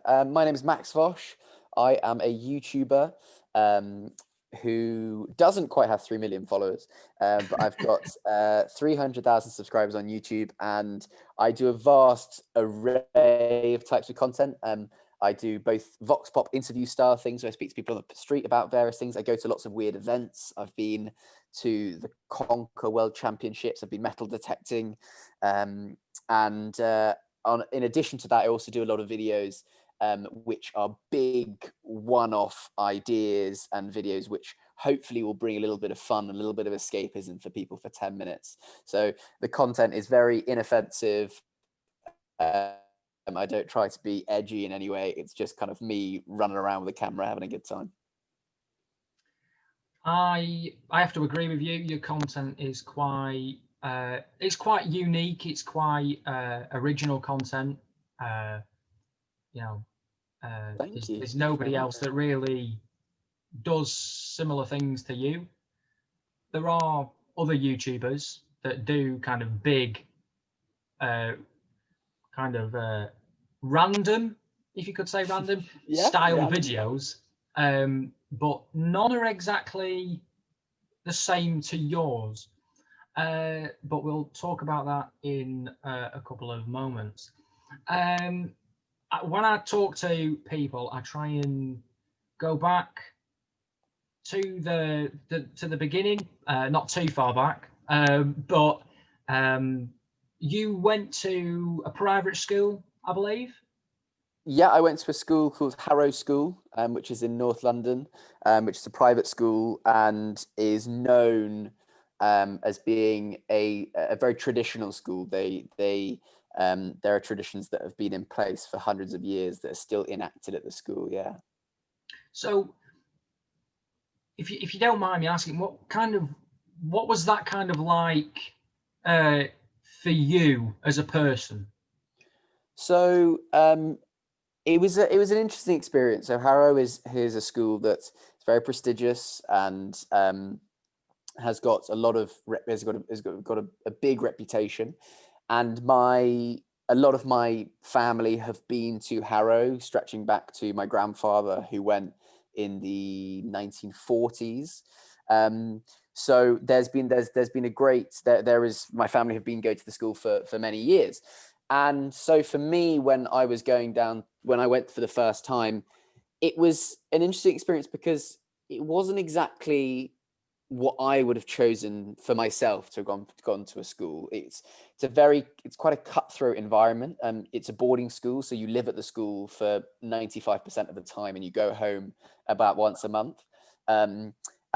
My name is Max Fosh. I am a YouTuber who doesn't quite have 3 million followers, but I've got 300,000 subscribers on YouTube, and I do a vast array of types of content. I do both vox pop interview style things where I speak to people on the street about various things. I go to lots of weird events. I've been to the Conquer World Championships. I've been metal detecting, and in addition to that, I also do a lot of videos which are big one-off ideas and videos which hopefully will bring a little bit of fun, a little bit of escapism for people for 10 minutes. So the content is very inoffensive. I don't try to be edgy in any way. It's just kind of me running around with a camera having a good time. I have to agree with you. Your content is quite it's quite unique. It's quite original content. There's nobody else that really does similar things to you. There are other YouTubers that do kind of big, random, if you could say random, style videos, but none are exactly the same to yours. But we'll talk about that in a couple of moments. When I talk to people, I try and go back to the beginning, not too far back, but you went to a private school, I believe. Yeah, I went to a school called Harrow School, which is in North London, which is a private school and is known as being a very traditional school. There are traditions that have been in place for hundreds of years that are still enacted at the school. Yeah. So, if you don't mind me asking, what was that kind of like for you as a person? So it was an interesting experience. So Harrow is a school that's very prestigious and has got a lot of has got a big reputation, and a lot of my family have been to Harrow, stretching back to my grandfather who went in the 1940s. So there's been a great my family have been going to the school for many years. And so for me, when I went for the first time, it was an interesting experience because it wasn't exactly what I would have chosen for myself to have gone to a school. It's quite a cutthroat environment. It's a boarding school, so you live at the school for 95% of the time, and you go home about once a month. And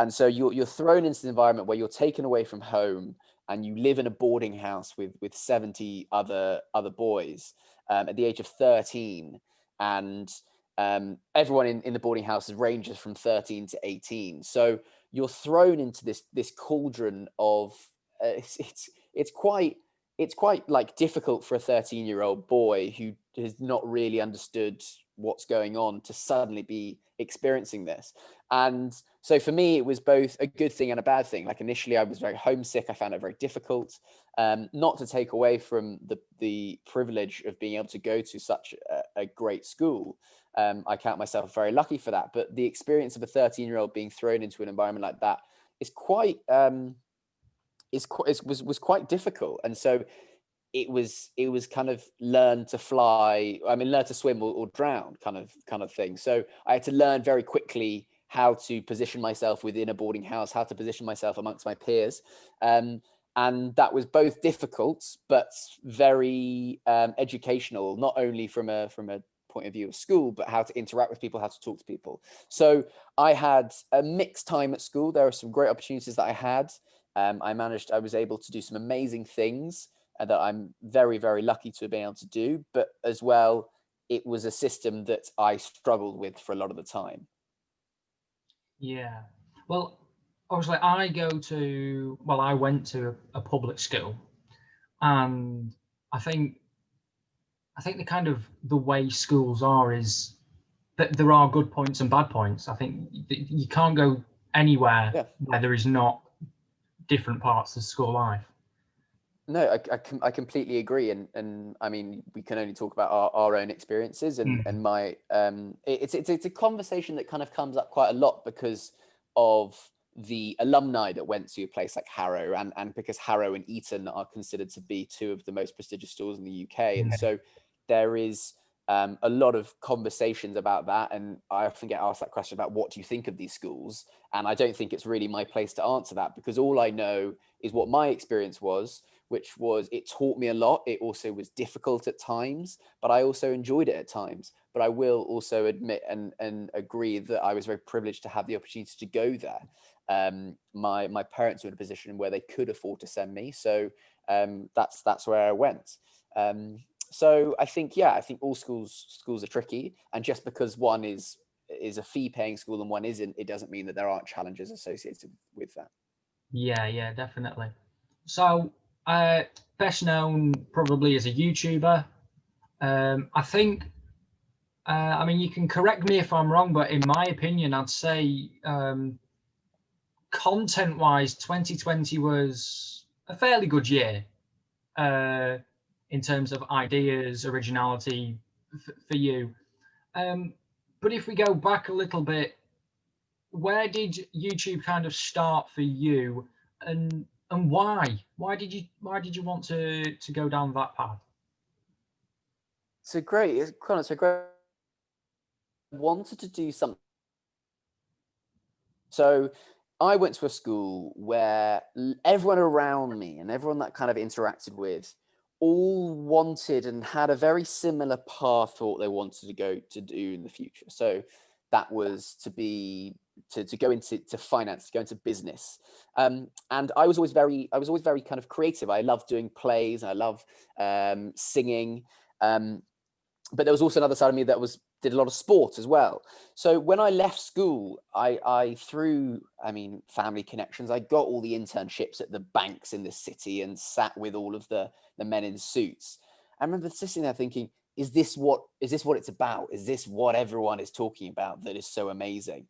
so you're thrown into the environment where you're taken away from home, and you live in a boarding house with 70 other boys at the age of 13, and everyone in the boarding house ranges from 13 to 18. So you're thrown into this cauldron of it's quite like difficult for a 13-year-old boy who has not really understood what's going on to suddenly be experiencing this. And so for me, it was both a good thing and a bad thing. Like initially I was very homesick. I found it very difficult, not to take away from the privilege of being able to go to such a great school. I count myself very lucky for that. But the experience of a 13-year-old being thrown into an environment like that is was quite difficult. And so it was kind of learn to swim or drown kind of thing. So I had to learn very quickly how to position myself within a boarding house, how to position myself amongst my peers. And that was both difficult, but very educational, not only from a point of view of school, but how to interact with people, how to talk to people. So I had a mixed time at school. There were some great opportunities that I had. I was able to do some amazing things that I'm very, very lucky to have been able to do. But as well, it was a system that I struggled with for a lot of the time. Yeah. Well, obviously I went to a public school, and I think the way schools are is that there are good points and bad points. I think you can't go anywhere where there is not different parts of school life. No, I completely agree, and I mean we can only talk about our own experiences, and my it's a conversation that kind of comes up quite a lot because of the alumni that went to a place like Harrow, and because Harrow and Eton are considered to be two of the most prestigious schools in the UK, and so there is a lot of conversations about that, and I often get asked that question about what do you think of these schools, and I don't think it's really my place to answer that because all I know is what my experience was, which was it taught me a lot. It also was difficult at times, but I also enjoyed it at times. But I will also admit and agree that I was very privileged to have the opportunity to go there. My parents were in a position where they could afford to send me, so that's where I went. So I think I think all schools are tricky, and just because one is a fee paying school and one isn't, it doesn't mean that there aren't challenges associated with that. Yeah, definitely. So, best known probably as a YouTuber. I think, I mean, you can correct me if I'm wrong, but in my opinion, I'd say content-wise, 2020 was a fairly good year in terms of ideas, originality for you. But if we go back a little bit, where did YouTube kind of start for you, and why? Why did you want to go down that path? So great, Connor. So great. Wanted to do something. So I went to a school where everyone around me and everyone that kind of interacted with all wanted and had a very similar path thought they wanted to go to do in the future. So that was to go into finance, to go into business. And I was always very kind of creative. I love doing plays and I love singing. But there was also another side of me that did a lot of sport as well. So when I left school, I through, I mean, family connections, I got all the internships at the banks in the city and sat with all of the men in suits. I remember sitting there thinking, is this what it's about? Is this what everyone is talking about that is so amazing?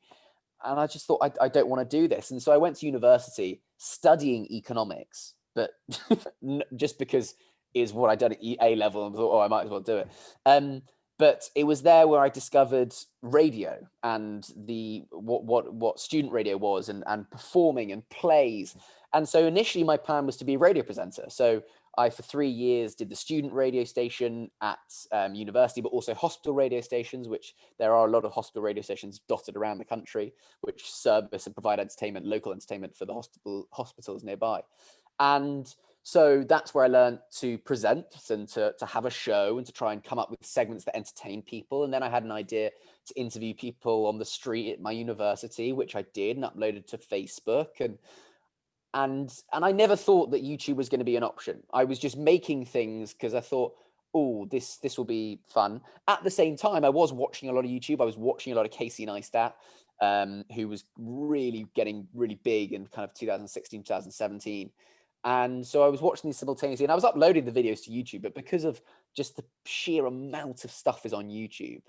And I just thought, I don't want to do this. And so I went to university studying economics, but just because is what I did at A level and thought, oh, I might as well do it. But it was there where I discovered radio and the what student radio was, and performing and plays. And so initially my plan was to be a radio presenter. So I, for 3 years, did the student radio station at university, but also hospital radio stations, which there are a lot of hospital radio stations dotted around the country, which service and provide entertainment, local entertainment for the hospitals nearby. And so that's where I learned to present and to have a show and to try and come up with segments that entertain people. And then I had an idea to interview people on the street at my university, which I did and uploaded to Facebook. And I never thought that YouTube was going to be an option. I was just making things because I thought, oh, this will be fun. At the same time, I was watching a lot of YouTube. I was watching a lot of Casey Neistat, who was really getting really big in kind of 2016, 2017. And so I was watching these simultaneously, and I was uploading the videos to YouTube. But because of just the sheer amount of stuff is on YouTube,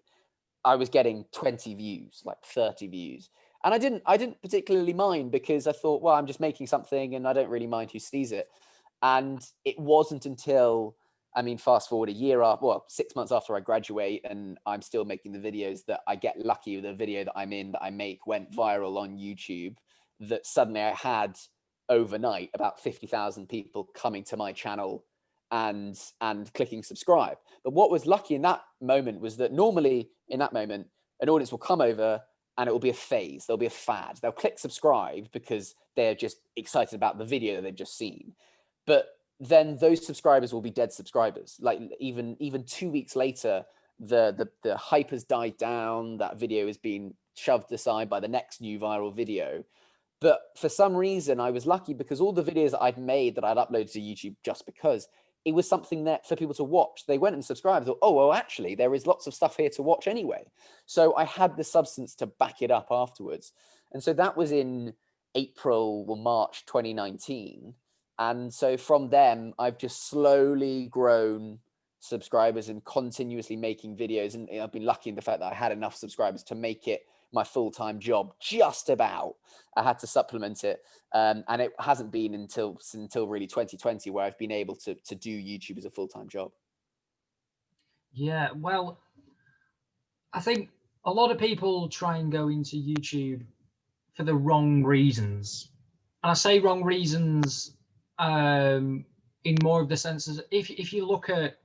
I was getting 20 views, like 30 views. And I didn't particularly mind because I thought, well, I'm just making something and I don't really mind who sees it. And it wasn't until, I mean, fast forward a year after, well, 6 months after I graduate and I'm still making the videos, that I get lucky with the video that I'm in, that I make, went viral on YouTube, that suddenly I had overnight about 50,000 people coming to my channel and clicking subscribe. But what was lucky in that moment was that normally in that moment, an audience will come over and it will be a phase. There'll be a fad. They'll click subscribe because they're just excited about the video that they've just seen. But then those subscribers will be dead subscribers. Like even 2 weeks later, the hype has died down. That video has been shoved aside by the next new viral video. But for some reason, I was lucky because all the videos that I'd made that I'd uploaded to YouTube just because it was something that for people to watch, they went and subscribed. Thought, oh, well, actually, there is lots of stuff here to watch anyway. So I had the substance to back it up afterwards. And so that was in April or March 2019. And so from then, I've just slowly grown subscribers and continuously making videos. And I've been lucky in the fact that I had enough subscribers to make it my full-time job, just about. I had to supplement it. And it hasn't been until really 2020 where I've been able to do YouTube as a full-time job. Yeah, well, I think a lot of people try and go into YouTube for the wrong reasons. And I say wrong reasons in more of the sense as if you look at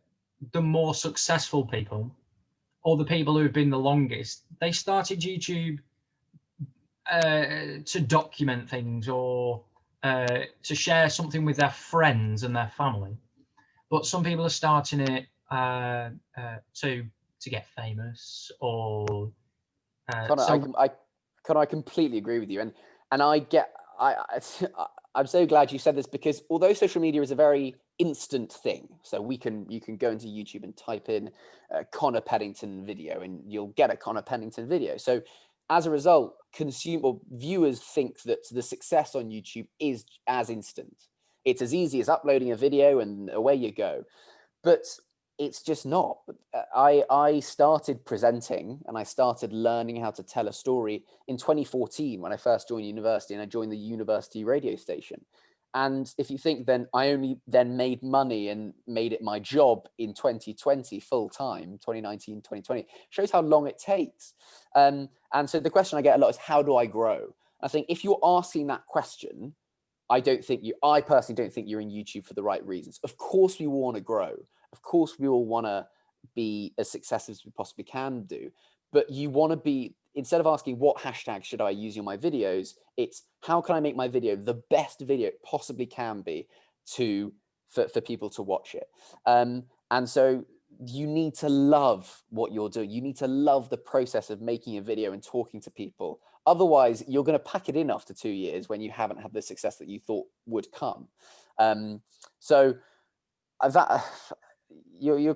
the more successful people or the people who have been the longest, they started YouTube to document things or to share something with their friends and their family. But some people are starting it to get famous or. Connor, I completely agree with you, and I'm so glad you said this, because although social media is a very instant thing, so you can go into YouTube and type in Connor Pennington video, and you'll get a Connor Pennington video. So as a result, viewers think that the success on YouTube is as instant. It's as easy as uploading a video and away you go. But it's just not. I started presenting and I started learning how to tell a story in 2014 when I first joined university, and I joined the university radio station. And if you think, then I only then made money and made it my job in 2020 full time, 2019, 2020, shows how long it takes. And so the question I get a lot is, how do I grow? I think if you're asking that question, I personally don't think you're in YouTube for the right reasons. Of course, we want to grow. Of course, we all want to be as successful as we possibly can do. But you want to be, instead of asking what hashtag should I use in my videos, it's how can I make my video the best video it possibly can be for people to watch it. And so you need to love what you're doing. You need to love the process of making a video and talking to people. Otherwise, you're going to pack it in after 2 years when you haven't had the success that you thought would come. So that your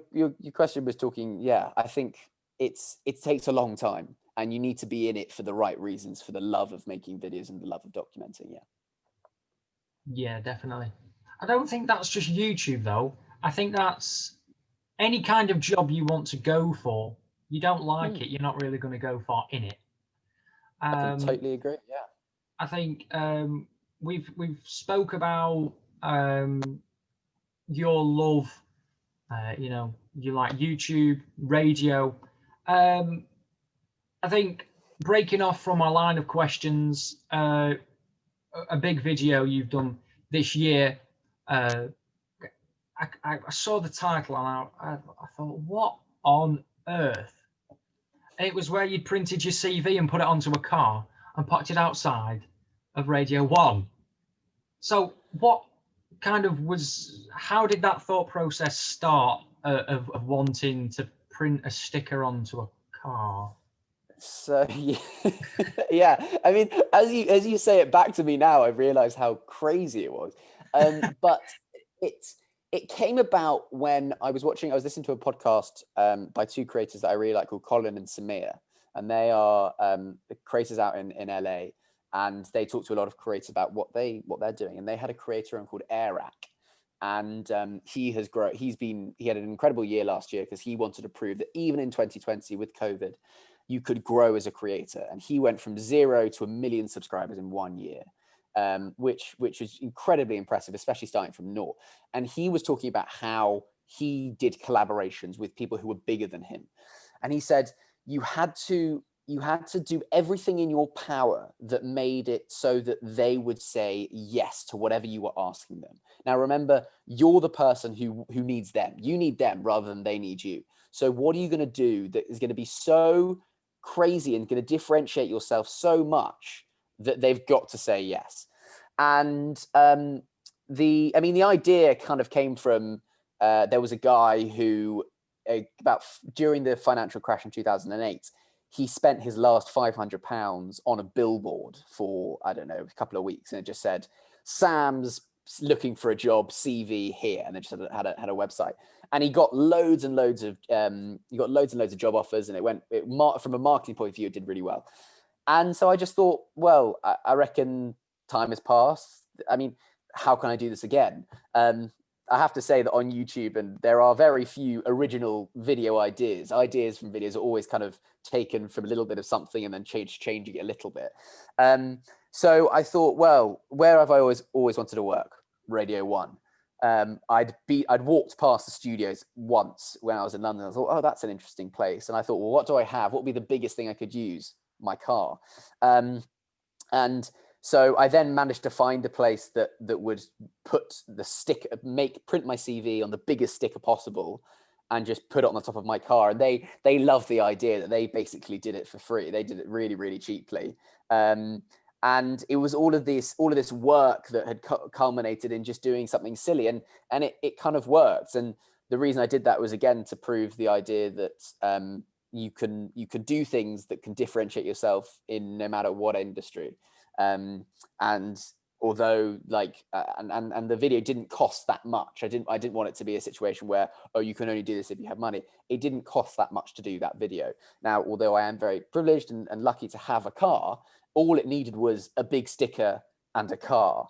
question was talking. Yeah, I think it takes a long time, and you need to be in it for the right reasons, for the love of making videos and the love of documenting. Yeah, definitely. I don't think that's just YouTube though. I think that's any kind of job you want to go for. You don't like it, you're not really going to go far in it. I can totally agree. Yeah. I think we've spoke about your love. You like YouTube, radio. I think breaking off from our line of questions, a big video you've done this year. I saw the title and I thought, what on earth? It was where you'd printed your CV and put it onto a car and parked it outside of Radio 1. So what kind of how did that thought process start of wanting to print a sticker onto a car? So yeah, I mean, as you say it back to me now, I realize how crazy it was. But it came about when I was listening to a podcast by two creators that I really like called Colin and Samir, and they are creators out in LA, and they talk to a lot of creators about what they're doing. And they had a creator called Airac, and he has grown. He had an incredible year last year because he wanted to prove that even in 2020 with COVID, you could grow as a creator. And he went from 0 to 1 million subscribers in 1 year, which is incredibly impressive, especially starting from naught. And he was talking about how he did collaborations with people who were bigger than him. And he said, you had to do everything in your power that made it so that they would say yes to whatever you were asking them. Now, remember, you're the person who needs them. You need them rather than they need you. So what are you going to do that is going to be so crazy and going to differentiate yourself so much that they've got to say yes? And the idea kind of came from, there was a guy who during the financial crash in 2008, he spent his last £500 on a billboard for, I don't know, a couple of weeks. And it just said, Sam's looking for a job, CV here. And it just had a website. And he got loads and loads of job offers. And from a marketing point of view, it did really well. And so I just thought, well, I reckon time has passed. I mean, how can I do this again? I I have to say that on YouTube, and there are very few original video ideas. Ideas from videos are always kind of taken from a little bit of something and then changing it a little bit. So I thought, well, where have I always wanted to work? Radio 1. I'd walked past the studios once when I was in London. I thought, oh, that's an interesting place. And I thought, well, what do I have? What would be the biggest thing I could use? My car. And so I then managed to find a place that would put the sticker, print my CV on the biggest sticker possible, and just put it on the top of my car. And they loved the idea that they basically did it for free. They did it really, really cheaply. And it was all of this work that had culminated in just doing something silly, and it kind of worked. And the reason I did that was, again, to prove the idea that you can do things that can differentiate yourself in no matter what industry. And although and the video didn't cost that much, I didn't want it to be a situation where, oh, you can only do this if you have money. It didn't cost that much to do that video. Now, although I am very privileged and lucky to have a car, all it needed was a big sticker and a car.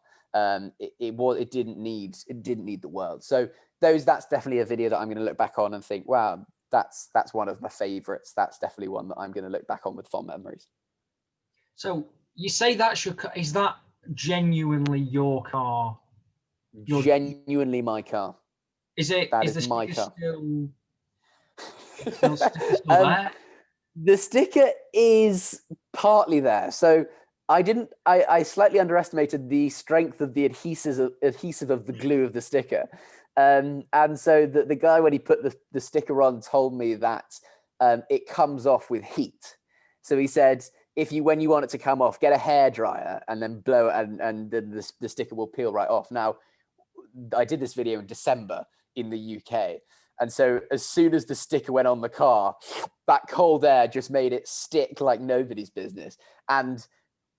It didn't need the world. So that's definitely a video that I'm going to look back on and think, wow, that's one of my favorites. That's definitely one that I'm going to look back on with fond memories. So you say that's your car. Is that genuinely your car? Genuinely my car. Is it? That is is my car. Still there? The sticker is partly there. So I slightly underestimated the strength of the adhesive of the glue of the sticker. And so the guy, when he put the sticker on, told me that it comes off with heat. So he said, when you want it to come off, get a hairdryer and then blow it, and the sticker will peel right off. Now, I did this video in December in the UK. And so as soon as the sticker went on the car, that cold air just made it stick like nobody's business. And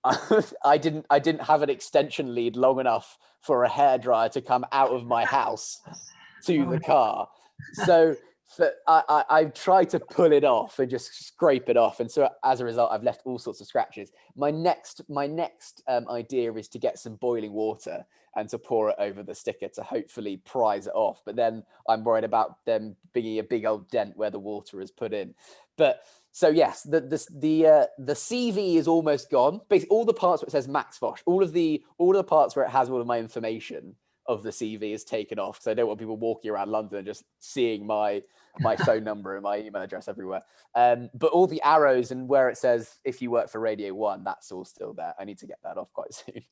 I didn't have an extension lead long enough for a hairdryer to come out of my house to the car. So I tried to pull it off and just scrape it off. And so as a result, I've left all sorts of scratches. My next idea is to get some boiling water and to pour it over the sticker to hopefully prise it off. But then I'm worried about them being a big old dent where the water is put in. But so yes, the CV is almost gone. Basically, all the parts where it says Max Fosh, all of the parts where it has all of my information of the CV is taken off, because I don't want people walking around London and just seeing my phone number and my email address everywhere. But all the arrows and where it says if you work for Radio 1, that's all still there. I need to get that off quite soon.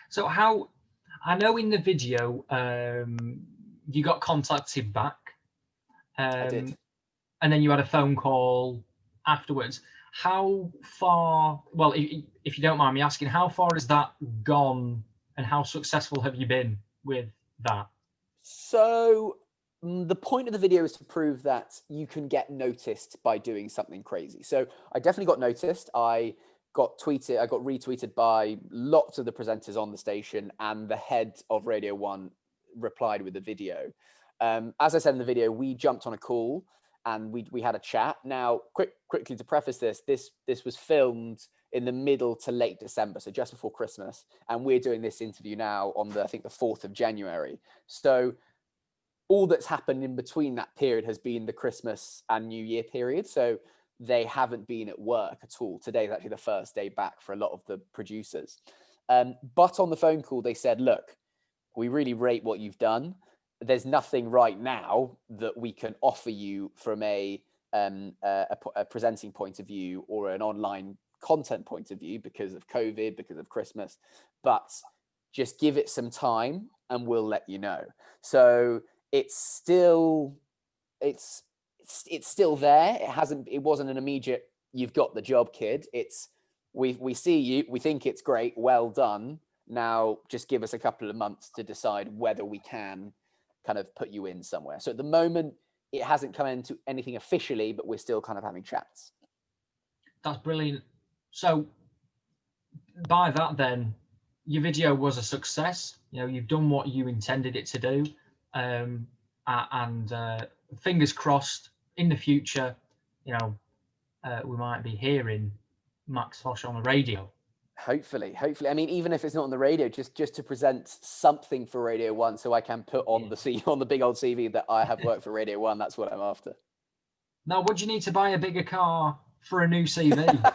So I know in the video you got contacted back. I did. And then you had a phone call afterwards. How far, well, if you don't mind me asking, how far has that gone and how successful have you been with that? So the point of the video is to prove that you can get noticed by doing something crazy. So I definitely got noticed. I got retweeted by lots of the presenters on the station, and the head of Radio 1 replied with a video. As I said in the video, we jumped on a call and we had a chat. Now, quickly to preface this was filmed in the middle to late December, so just before Christmas, and we're doing this interview now on the 4th of January. So all that's happened in between that period has been the Christmas and New Year period. So they haven't been at work at all. Today is actually the first day back for a lot of the producers. But on the phone call, they said, look, we really rate what you've done. There's nothing right now that we can offer you from a presenting point of view or an online content point of view because of COVID, because of Christmas, but just give it some time and we'll let you know. So it's still there. It wasn't an immediate, you've got the job, kid. It's we see you, we think it's great, well done. Now just give us a couple of months to decide whether we can kind of put you in somewhere. So at the moment, it hasn't come into anything officially, but we're still kind of having chats. That's brilliant. So by that then, your video was a success. You know, you've done what you intended it to do. And fingers crossed in the future, you know, we might be hearing Max Fosh on the radio. Hopefully. I mean, even if it's not on the radio, just to present something for Radio 1, so I can put on on the big old CV that I have worked for Radio 1. That's what I'm after. Now, would you need to buy a bigger car for a new CV?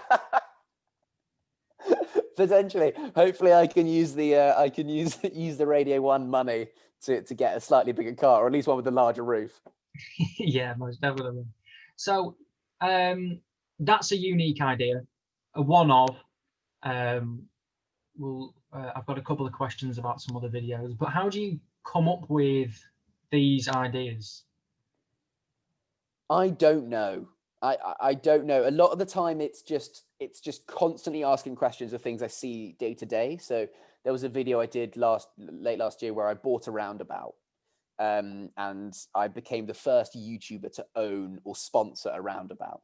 Potentially. Hopefully, I can use the Radio 1 money to get a slightly bigger car, or at least one with a larger roof. Yeah, most definitely. So that's a unique idea, a one-off. I've got a couple of questions about some other videos, but how do you come up with these ideas? I don't know. I don't know. A lot of the time, it's just constantly asking questions of things I see day to day. So there was a video I did late last year where I bought a roundabout, and I became the first YouTuber to own or sponsor a roundabout.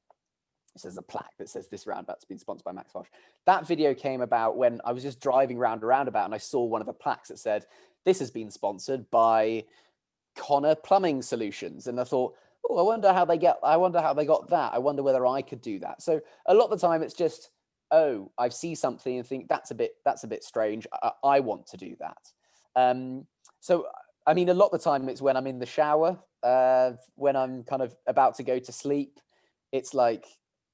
There's a plaque that says this roundabout's been sponsored by Max Fosh. That video came about when I was just driving around a roundabout and I saw one of the plaques that said, "This has been sponsored by Connor Plumbing Solutions," and I thought, oh, I wonder how they got that. I wonder whether I could do that. So a lot of the time it's just, oh, I see something and think that's a bit strange. I want to do that. So I mean, a lot of the time it's when I'm in the shower, when I'm kind of about to go to sleep. It's like,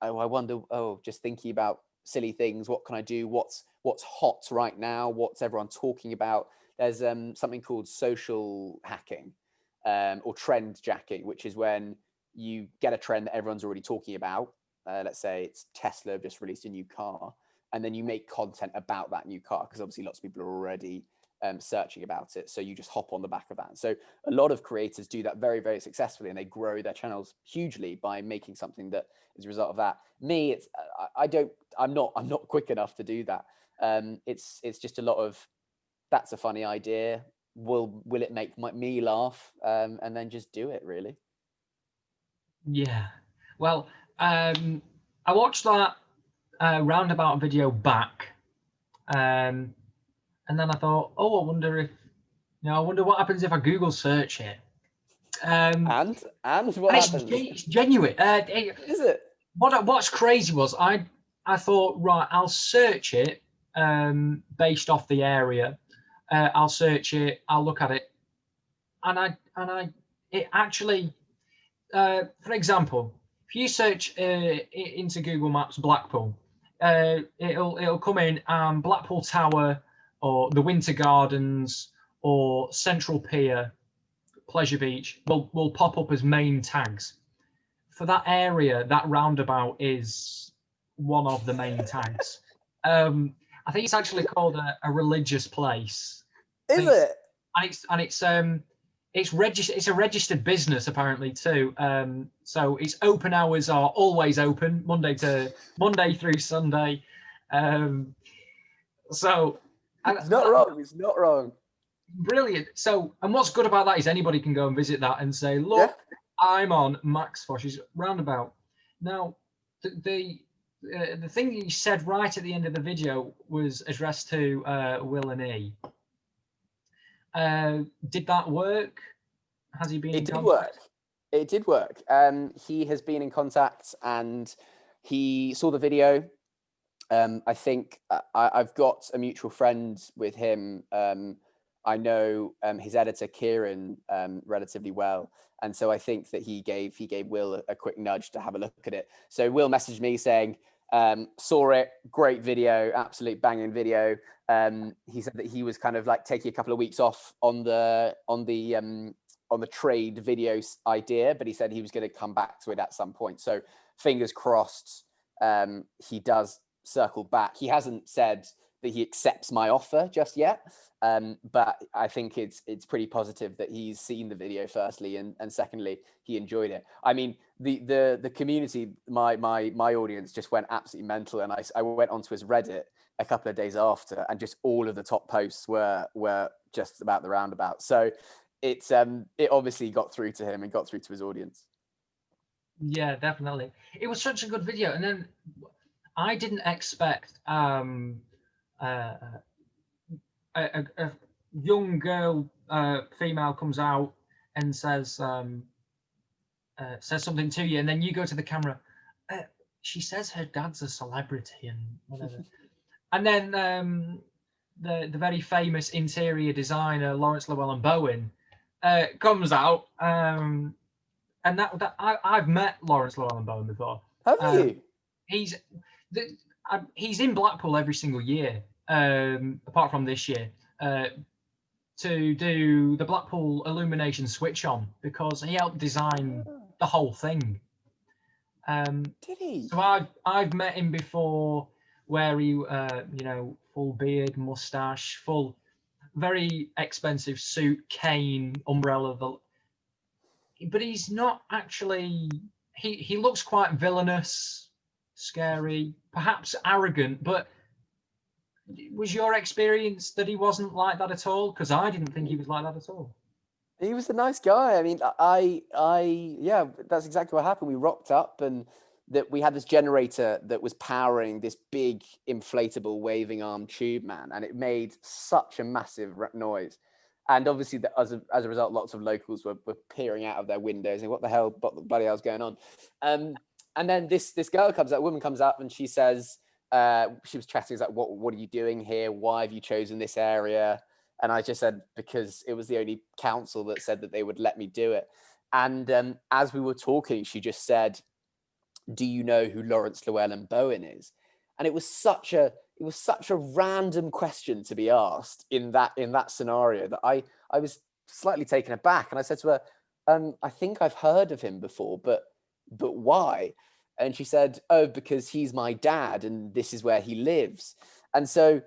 oh, I wonder. Oh, just thinking about silly things. What can I do? What's hot right now? What's everyone talking about? There's something called social hacking, or trend jacking, which is when you get a trend that everyone's already talking about. Let's say it's Tesla have just released a new car, and then you make content about that new car because obviously lots of people are already searching about it. So you just hop on the back of that. So a lot of creators do that very, very successfully, and they grow their channels hugely by making something that is a result of that. Me, it's I'm not quick enough to do that. It's just a lot of, that's a funny idea. Will it make me laugh? And then just do it, really. Yeah. Well, I watched that Roundabout video back, and then I thought, oh, I wonder what happens if I Google search it. And what happens? It's genuine. Is it? What's crazy was I thought, right, I'll search it based off the area. I'll search it. I'll look at it, and it actually, for example, if you search into Google Maps Blackpool, it'll come in Blackpool Tower or the Winter Gardens or Central Pier, Pleasure Beach will pop up as main tags. For that area, that roundabout is one of the main tags. I think it's actually called a religious place. Is it? It's registered. It's a registered business apparently too. So its open hours are always open, Monday through Sunday. So it's not wrong. It's not wrong. Brilliant. So, and what's good about that is anybody can go and visit that and say, look, I'm on Max Fosh's Roundabout. Now, the thing you said right at the end of the video was addressed to Will and E. Did that work? Has he been in contact? It did work. He has been in contact and he saw the video. I think I've got a mutual friend with him. I know his editor Kieran relatively well, and so I think that he gave Will a quick nudge to have a look at it. So Will messaged me saying, saw it, great video, absolute banging video. He said that he was kind of like taking a couple of weeks off on the trade videos idea, but he said he was going to come back to it at some point. So fingers crossed, he does circle back. He hasn't said that he accepts my offer just yet, but I think it's pretty positive that he's seen the video firstly, and secondly he enjoyed it. I mean, the community, my audience just went absolutely mental, and I went onto his Reddit a couple of days after, and just all of the top posts were just about the roundabout. So it obviously got through to him and got through to his audience. Yeah, definitely. It was such a good video, and then I didn't expect a young girl, female, comes out and says something to you, and then you go to the camera. She says her dad's a celebrity and whatever. And then the very famous interior designer Laurence Llewellyn-Bowen comes out, and I've met Laurence Llewellyn-Bowen before. Have you? He's he's in Blackpool every single year, apart from this year, to do the Blackpool illumination switch on, because he helped design the whole thing. Did he? So I've met him before, where he full beard, mustache, full very expensive suit, cane, umbrella. But he's not actually. He looks quite villainous, scary, perhaps arrogant. But was your experience that he wasn't like that at all? Because I didn't think he was like that at all. He was a nice guy. I mean, yeah, that's exactly what happened. We rocked up, and that we had this generator that was powering this big inflatable waving arm tube man, and it made such a massive noise. And obviously, as a result, lots of locals were peering out of their windows and what the hell, bloody hell's going on? And then this woman comes up, and she says, she was chatting, like, what are you doing here? Why have you chosen this area? And I just said, because it was the only council that said that they would let me do it. And as we were talking, she just said, do you know who Laurence Llewellyn-Bowen is? And it was such a random question to be asked in that scenario that I was slightly taken aback. And I said to her, I think I've heard of him before, but why? And she said, oh, because he's my dad and this is where he lives. And so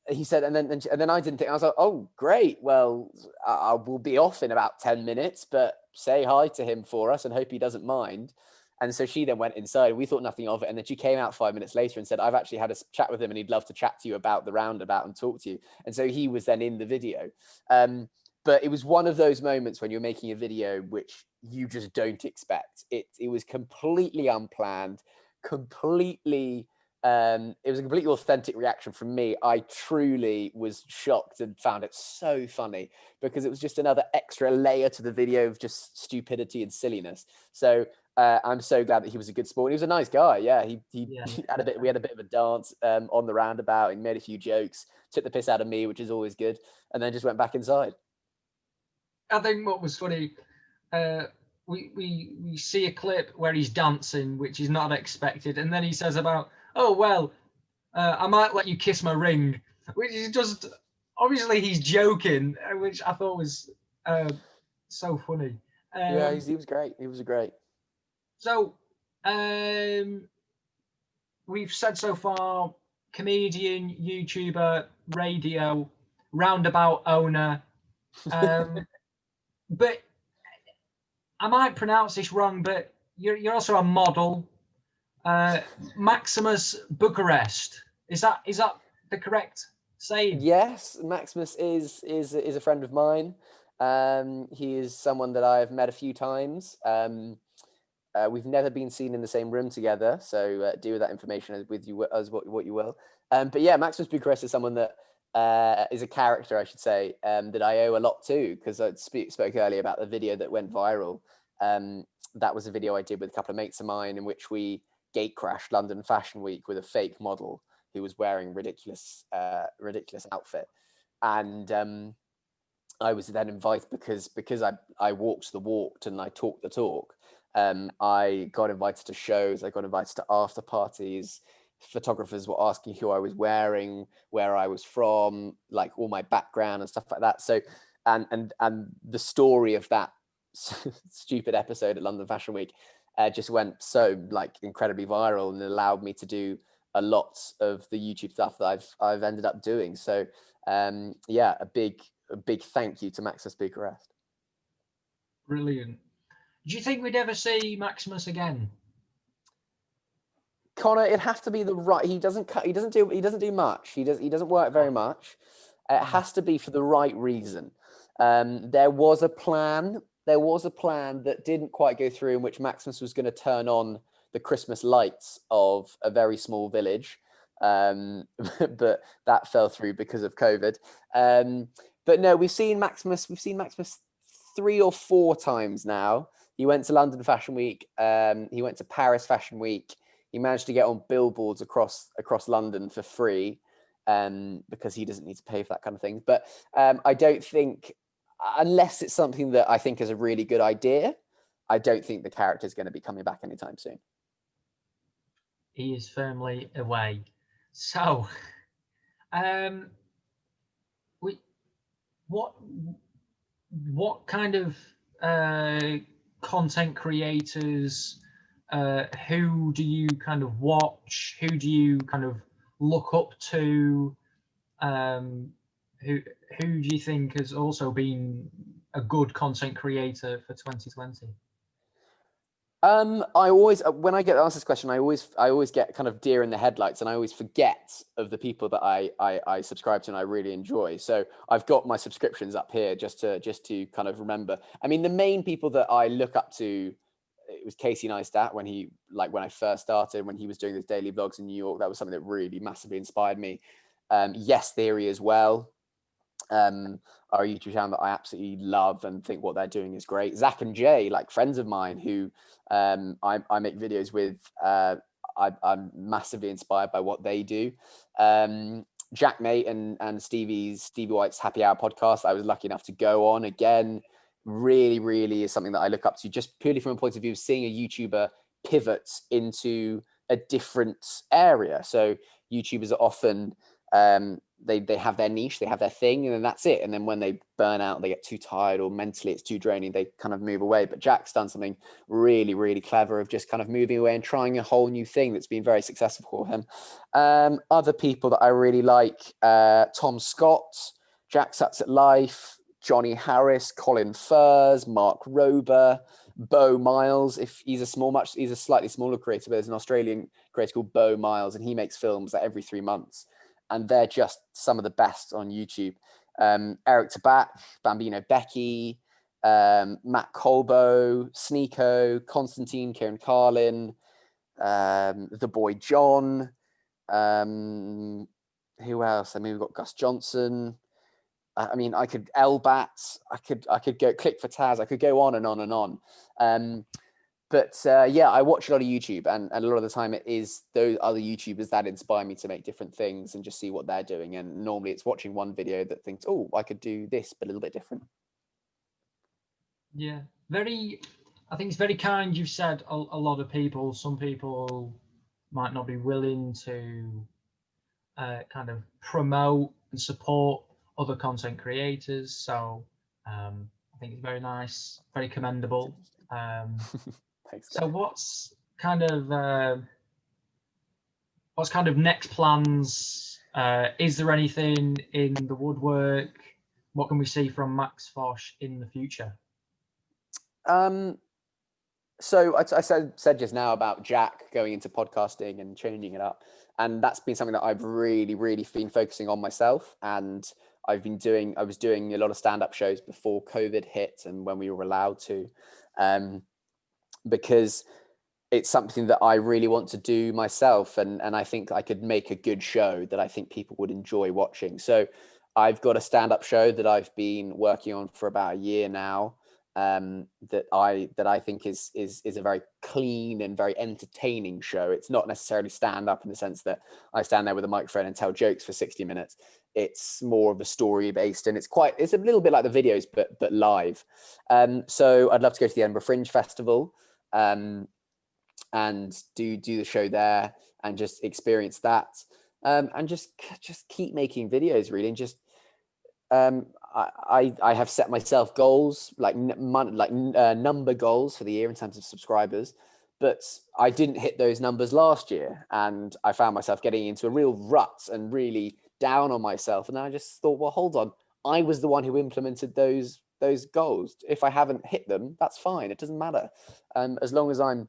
he said, and then I didn't think, I was like, oh, great. Well, I will be off in about 10 minutes, but say hi to him for us and hope he doesn't mind. And so she then went inside. We thought nothing of it. And then she came out 5 minutes later and said, I've actually had a chat with him and he'd love to chat to you about the Roundabout and talk to you. And so he was then in the video. But it was one of those moments when you're making a video which you just don't expect. It was completely unplanned, it was a completely authentic reaction from me. I truly was shocked and found it so funny because it was just another extra layer to the video of just stupidity and silliness. So I'm so glad that he was a good sport. He was a nice guy. Yeah, he had a bit. We had a bit of a dance on the Roundabout. He made a few jokes, took the piss out of me, which is always good, and then just went back inside. I think what was funny, we see a clip where he's dancing, which is not expected, and then he says about, oh, well, I might let you kiss my ring, which is just, obviously he's joking, which I thought was so funny. Yeah, he was great. He was great. So, we've said so far, comedian, YouTuber, radio, Roundabout owner, but I might pronounce this wrong, but you're also a model. Maximus Bucharest. Is that the correct saying? Yes, Maximus is a friend of mine. He is someone that I've met a few times. We've never been seen in the same room together, so do with that information with you as what you will. But yeah, Maximus Bucharest is someone that is a character, I should say, that I owe a lot to, because I spoke earlier about the video that went viral. That was a video I did with a couple of mates of mine in which we gate crashed London Fashion Week with a fake model who was wearing ridiculous outfit, and I was then invited because I walked the walk and I talked the talk. I got invited to shows, I got invited to after parties. Photographers were asking who I was wearing, where I was from, like all my background and stuff like that. So, and the story of that stupid episode at London Fashion Week just went so like incredibly viral, and it allowed me to do a lot of the YouTube stuff that I've ended up doing. So, yeah, a big thank you to Maximus Bucharest. Brilliant. Do you think we'd ever see Maximus again? Connor, it'd have to be the right. He doesn't do much. He doesn't work very much. It has to be for the right reason. There was a plan that didn't quite go through, in which Maximus was going to turn on the Christmas lights of a very small village, but that fell through because of COVID. But no, we've seen Maximus 3 or 4 times now. He went to London Fashion Week. He went to Paris Fashion Week. he managed to get on billboards across London for free, because he doesn't need to pay for that kind of thing. But I don't think, unless it's something that I think is a really good idea, I don't think the character is going to be coming back anytime soon. He is firmly away. So, what kind of content creators, who do you kind of watch? Who do you kind of look up to? Who do you think has also been a good content creator for 2020? I always, when I get asked this question, I always get kind of deer in the headlights, and I always forget of the people that I subscribe to and I really enjoy. So I've got my subscriptions up here just to kind of remember. I mean, the main people that I look up to, it was Casey Neistat when I first started, when he was doing those daily vlogs in New York. That was something that really massively inspired me. Yes Theory as well. Our YouTube channel that I absolutely love and think what they're doing is great. Zach and Jay, like friends of mine who I make videos with. I'm massively inspired by what they do. Jack Mate and Stevie White's Happy Hour podcast, I was lucky enough to go on again. Really is something that I look up to, just purely from a point of view of seeing a YouTuber pivot into a different area. So YouTubers are often they have their niche, they have their thing, and then that's it. And then when they burn out, they get too tired or mentally it's too draining, they kind of move away. But Jack's done something really clever of just kind of moving away and trying a whole new thing that's been very successful for him. Other people that I really like, Tom Scott, Jack Sucks at Life, Johnny Harris, Colin Furze, Mark Rober, Bo Miles. If he's he's a slightly smaller creator, but there's an Australian creator called Bo Miles, and he makes films like every 3 months. And they're just some of the best on YouTube. Eric Tabat, Bambino Becky, Matt Colbo, Sneeko, Constantine, Kieran Carlin, the boy John. Who else? I mean, we've got Gus Johnson. I mean, I could Elbat. I could go Click for Taz. I could go on and on and on. But yeah, I watch a lot of YouTube, and a lot of the time it is those other YouTubers that inspire me to make different things and just see what they're doing. And normally it's watching one video that thinks, oh, I could do this, but a little bit different. Yeah, I think it's very kind. You've said a lot of people, some people might not be willing to kind of promote and support other content creators. So I think it's very nice, very commendable. Thanks, so what's kind of next plans? Is there anything in the woodwork? What can we see from Max Fosh in the future? So I said just now about Jack going into podcasting and changing it up, and that's been something that I've really been focusing on myself. And I was doing a lot of stand-up shows before COVID hit and when we were allowed to, because it's something that I really want to do myself, and I think I could make a good show that I think people would enjoy watching. So I've got a stand-up show that I've been working on for about a year now, that I think is a very clean and very entertaining show. It's not necessarily stand-up in the sense that I stand there with a microphone and tell jokes for 60 minutes. It's more of a story based, and it's a little bit like the videos, but live. So I'd love to go to the Edinburgh Fringe Festival, and do the show there and just experience that, and just keep making videos really, and just I have set myself goals, like number goals for the year in terms of subscribers, but I didn't hit those numbers last year, and I found myself getting into a real rut and really down on myself. And then I just thought, well, hold on, I was the one who implemented those goals. If I haven't hit them, that's fine. It doesn't matter, as long as I'm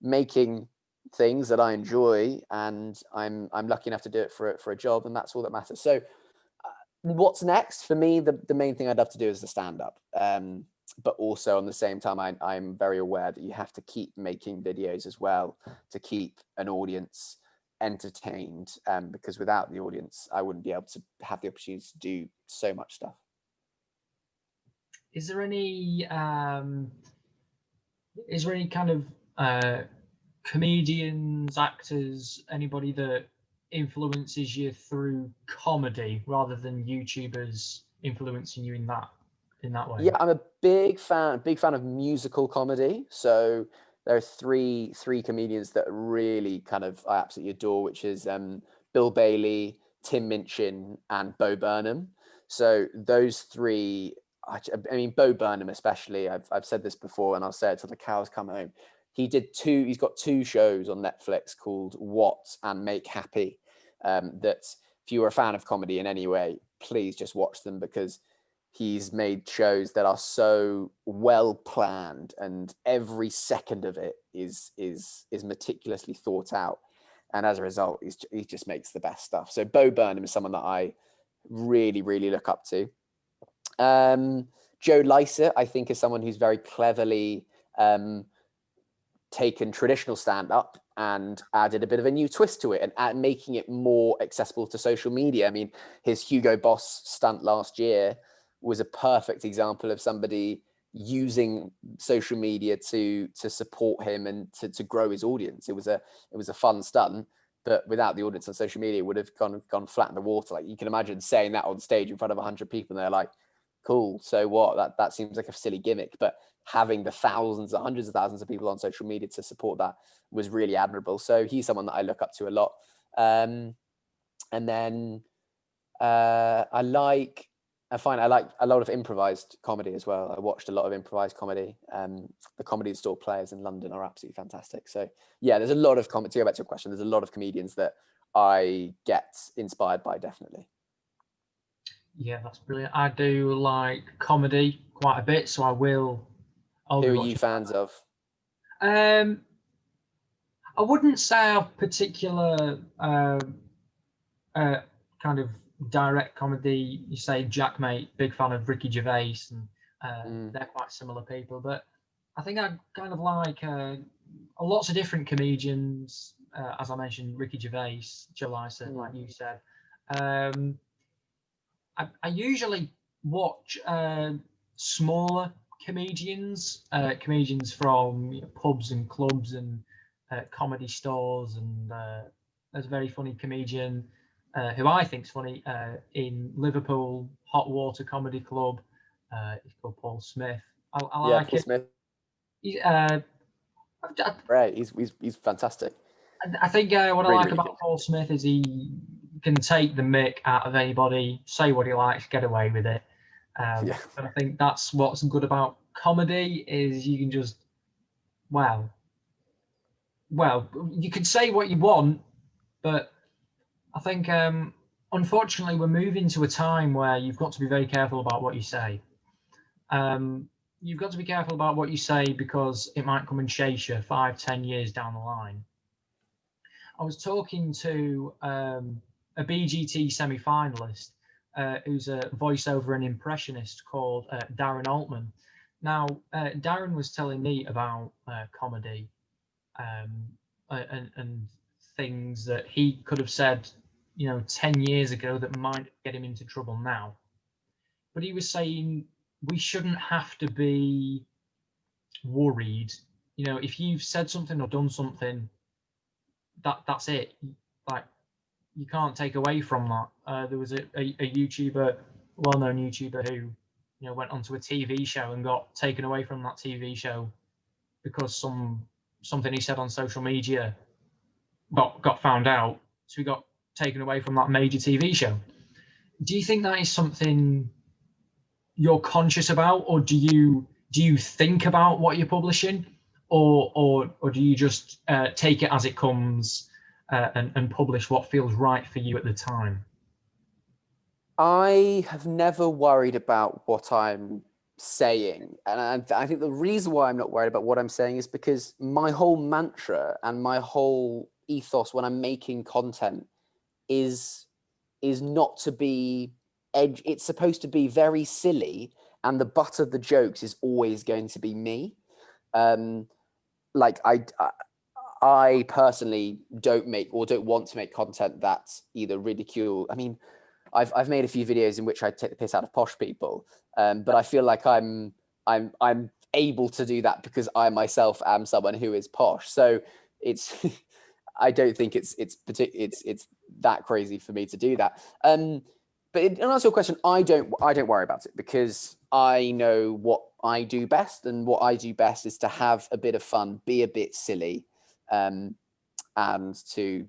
making things that I enjoy and I'm lucky enough to do it for a job, and that's all that matters. So what's next for me, the main thing I'd love to do is the stand-up, but also on the same time I'm very aware that you have to keep making videos as well to keep an audience entertained, because without the audience I wouldn't be able to have the opportunity to do so much stuff. Is there any kind of comedians, actors, anybody that influences you through comedy rather than YouTubers influencing you in that way? Yeah, I'm a big fan of musical comedy. So there are three comedians that really kind of I absolutely adore, which is Bill Bailey, Tim Minchin, and Bo Burnham. So those three, I mean Bo Burnham especially. I've said this before, and I'll say it till the cows come home. He's got two shows on Netflix called What and Make Happy. That if you are a fan of comedy in any way, please just watch them, because he's made shows that are so well planned, and every second of it is meticulously thought out, and as a result he just makes the best stuff. So Bo Burnham is someone that I really look up to. Joe Lycett, I think, is someone who's very cleverly taken traditional stand-up and added a bit of a new twist to it, and making it more accessible to social media. I mean, his Hugo Boss stunt last year was a perfect example of somebody using social media to support him and to grow his audience. It was a fun stunt, but without the audience on social media, it would have gone flat in the water. Like, you can imagine saying that on stage in front of 100 people, and they're like, cool, so what? That seems like a silly gimmick, but having the thousands or hundreds of thousands of people on social media to support that was really admirable. So he's someone that I look up to a lot. And then I find I like a lot of improvised comedy as well. I watched a lot of improvised comedy. The Comedy Store players in London are absolutely fantastic. So yeah, there's a lot of comedy. To go back to your question, there's a lot of comedians that I get inspired by, definitely. Yeah, that's brilliant. I do like comedy quite a bit, so I'll Who be are you watching. fans of? I wouldn't say I have particular kind of direct comedy. You say Jack Mate, big fan of Ricky Gervais, and they're quite similar people. But I think I kind of like lots of different comedians. As I mentioned, Ricky Gervais, Joe Lycett, like you said. I usually watch smaller comedians, comedians from pubs and clubs and comedy stores, and there's a very funny comedian who I think's funny in Liverpool, Hot Water Comedy Club. He's called Paul Smith. I Yeah, like Paul it. Smith. I, Right, he's fantastic. I think what I Really, like really about good. Paul Smith is he can take the mick out of anybody, say what he likes, get away with it. Yeah. And I think that's what's good about comedy is you can just, well, you can say what you want, but I think unfortunately we're moving to a time where you've got to be very careful about what you say. You've got to be careful about what you say because it might come and chase you 5-10 years down the line. I was talking to a BGT semi-finalist who's a voiceover and impressionist called Darren Altman. Now, Darren was telling me about comedy and things that he could have said, 10 years ago that might get him into trouble now. But he was saying we shouldn't have to be worried. If you've said something or done something, that's it. Like, you can't take away from that. There was a YouTuber, well-known YouTuber, who went onto a TV show and got taken away from that TV show because something he said on social media got found out. So he got taken away from that major TV show. Do you think that is something you're conscious about, or do you think about what you're publishing, or do you just take it as it comes and publish what feels right for you at the time? I have never worried about what I'm saying. And I think the reason why I'm not worried about what I'm saying is because my whole mantra and my whole ethos when I'm making content is not to be edge. It's supposed to be very silly, and the butt of the jokes is always going to be me. Like I personally don't want to make content that's either ridicule. I mean, I've made a few videos in which I take the piss out of posh people, but I feel like I'm able to do that because I myself am someone who is posh. So it's I don't think it's that crazy for me to do that. But in answer to your question, I don't worry about it, because I know what I do best, and what I do best is to have a bit of fun, be a bit silly, and to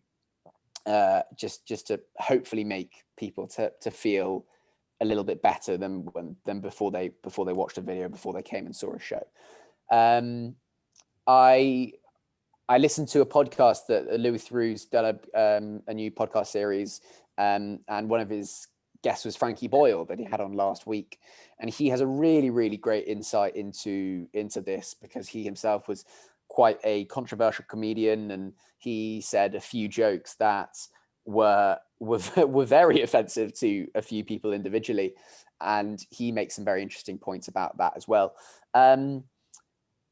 just to hopefully make people to feel a little bit better than before they watched a video, before they came and saw a show. I listened to a podcast that Louis Theroux's done a new podcast series, and one of his guests was Frankie Boyle, that he had on last week, and he has a really, really great insight into this, because he himself was quite a controversial comedian, and he said a few jokes that were very offensive to a few people individually, and he makes some very interesting points about that as well.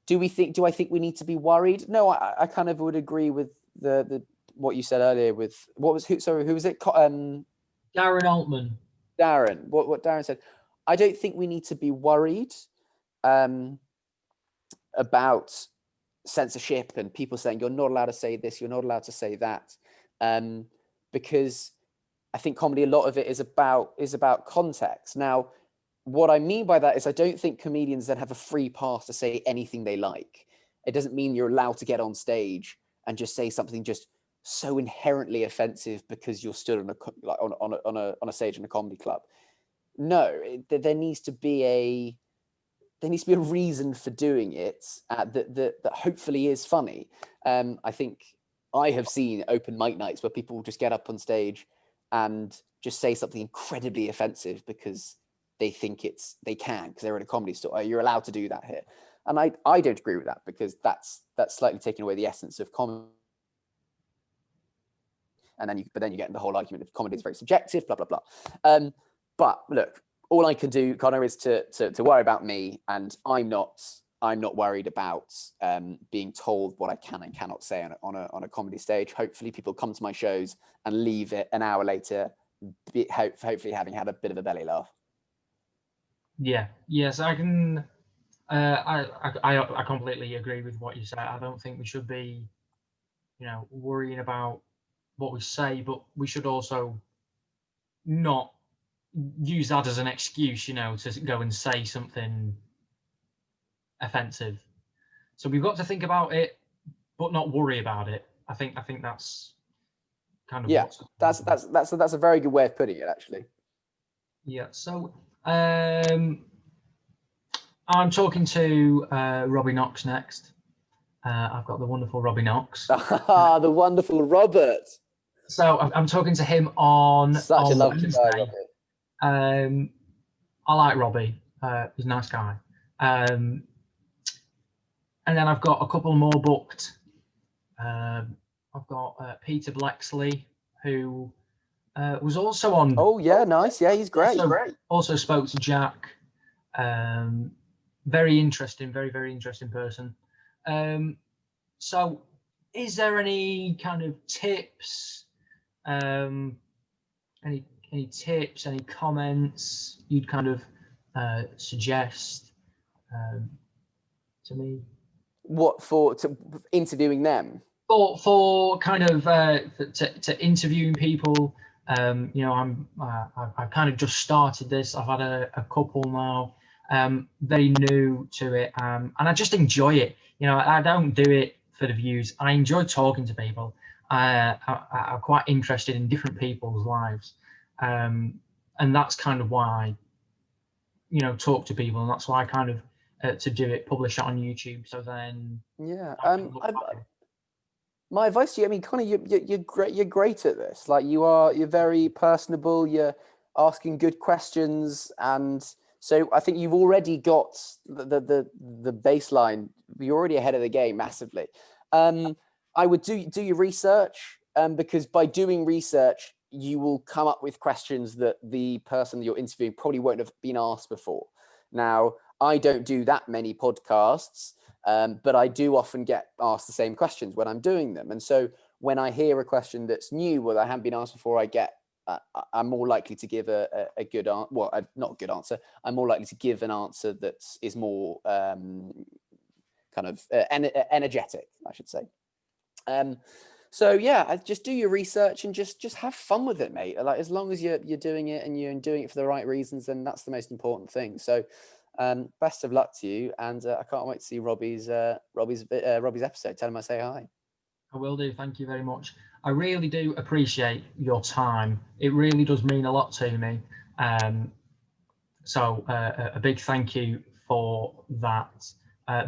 Do I think we need to be worried? No, I kind of would agree with the what you said earlier with who was it? Darren Altman. Darren. What Darren said. I don't think we need to be worried about censorship and people saying you're not allowed to say this, you're not allowed to say that, because I think comedy, a lot of it is about context. Now, what I mean by that is I don't think comedians then have a free pass to say anything they like. It doesn't mean you're allowed to get on stage and just say something just so inherently offensive because you're stood on a stage in a comedy club. No, there needs to be a reason for doing it that hopefully is funny. I think I have seen open mic nights where people will just get up on stage and just say something incredibly offensive because they think they can, because they're in a comedy store. You're allowed to do that here. And I don't agree with that, because that's slightly taking away the essence of comedy. And then you get in the whole argument of comedy is very subjective, blah, blah, blah. But look, all I can do, Connor, is to worry about me, and I'm not worried about being told what I can and cannot say on a comedy stage. Hopefully people come to my shows and leave it an hour later, hopefully having had a bit of a belly laugh. Yeah. Yes, I can. I completely agree with what you said. I don't think we should be, worrying about what we say, but we should also not use that as an excuse, to go and say something offensive. So we've got to think about it, but not worry about it. I think that's kind of that's a very good way of putting it, actually. Yeah. So I'm talking to Robbie Knox next. I've got the wonderful Robbie Knox. The wonderful Robert. So I'm talking to him on such a lovely Wednesday. guy, Robbie. I like Robbie. He's a nice guy. And then I've got a couple more booked. I've got Peter Blexley, who was also on. Oh yeah, nice. Yeah, he's great. Also spoke to Jack. Very interesting, very, very interesting person. So is there any kind of tips, any tips, any comments you'd kind of suggest to me? What for interviewing them? For kind of to interviewing people. I've kind of just started this. I've had a couple now. Very new to it, and I just enjoy it. I don't do it for the views. I enjoy talking to people. I'm quite interested in different people's lives, and that's kind of why I talk to people, and that's why I kind of to do it, publish it on YouTube. So then, my advice to you, I mean, Connor, you're great. You're great at this. Like you're very personable. You're asking good questions, and so I think you've already got the baseline. You're already ahead of the game massively. I would do your research, because by doing research, you will come up with questions that the person that you're interviewing probably won't have been asked before. Now, I don't do that many podcasts, but I do often get asked the same questions when I'm doing them. And so when I hear a question that's new, that I haven't been asked before, I'm more likely to give a good answer. Well, not a good answer. I'm more likely to give an answer that is more kind of energetic, I should say. So yeah, just do your research and just have fun with it, mate. Like, as long as you're doing it and you're doing it for the right reasons, then that's the most important thing. So best of luck to you, and I can't wait to see Robbie's episode. Tell him I say hi. I will do. Thank you very much. I really do appreciate your time. It really does mean a lot to me. So a big thank you for that.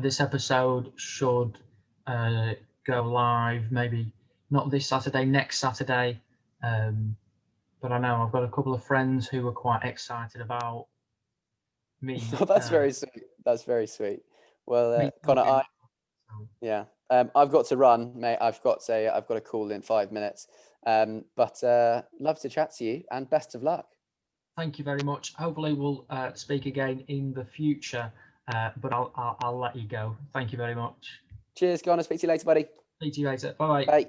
This episode should go live maybe not this Saturday, next Saturday. But I know I've got a couple of friends who are quite excited about me. Oh, that's very sweet. That's very sweet. Well, Connor, yeah, I've got to run, mate. I've got a call in 5 minutes. But love to chat to you, and best of luck. Thank you very much. Hopefully we'll speak again in the future. But I'll let you go. Thank you very much. Cheers, Connor. Speak to you later, buddy. Speak to you later. Bye-bye. Bye.